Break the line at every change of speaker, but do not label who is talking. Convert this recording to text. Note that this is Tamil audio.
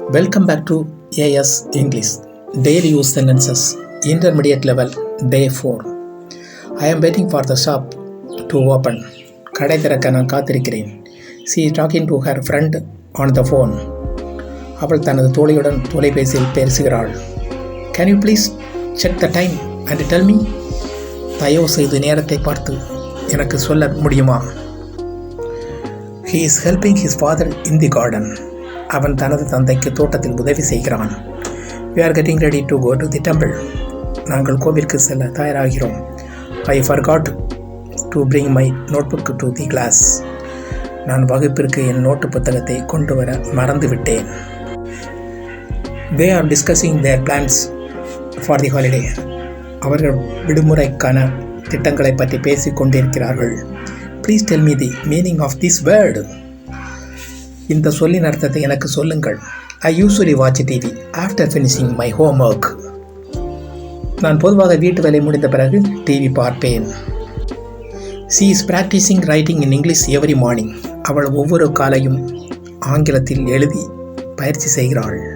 Welcome back to AS English Daily Use Sentences Intermediate Level Day 4. I am waiting for the shop to open. கடை திறக்க நான் காத்திருக்கிறேன். She is talking to her friend on the phone. அவள் தனது தோழியுடன் தொலைபேசியில் பேசுகிறாள். Can you please check the time and tell me? தயவு செய்து நேரத்தை பார்த்து எனக்கு சொல்ல முடியுமா? He is helping his father in the garden. அவன் தனது தந்தைக்கு தோட்டத்தில் உதவி செய்கிறான். We are getting ready to go to the temple. நாங்கள் கோவிலுக்கு செல்ல தயாராகிறோம். I forgot to bring my notebook to the class. நான் வகுப்பிற்கு என் நோட்டு புத்தகத்தை கொண்டு வர மறந்துவிட்டேன். They are discussing their plans for the holiday. அவர்கள் விடுமுறைக்கான திட்டங்களை பற்றி பேசிக் கொண்டிருக்கிறார்கள். Please tell me the meaning of this word. இந்த சொல்லின் அர்த்தத்தை எனக்கு சொல்லுங்கள். I usually watch TV after finishing my homework. நான் பொதுவாக வீட்டு வேலை முடிந்த பிறகு டிவி பார்ப்பேன். She is practicing writing in English every morning. அவள் ஒவ்வொரு காலையும் ஆங்கிலத்தில் எழுதி பயிற்சி செய்கிறாள்.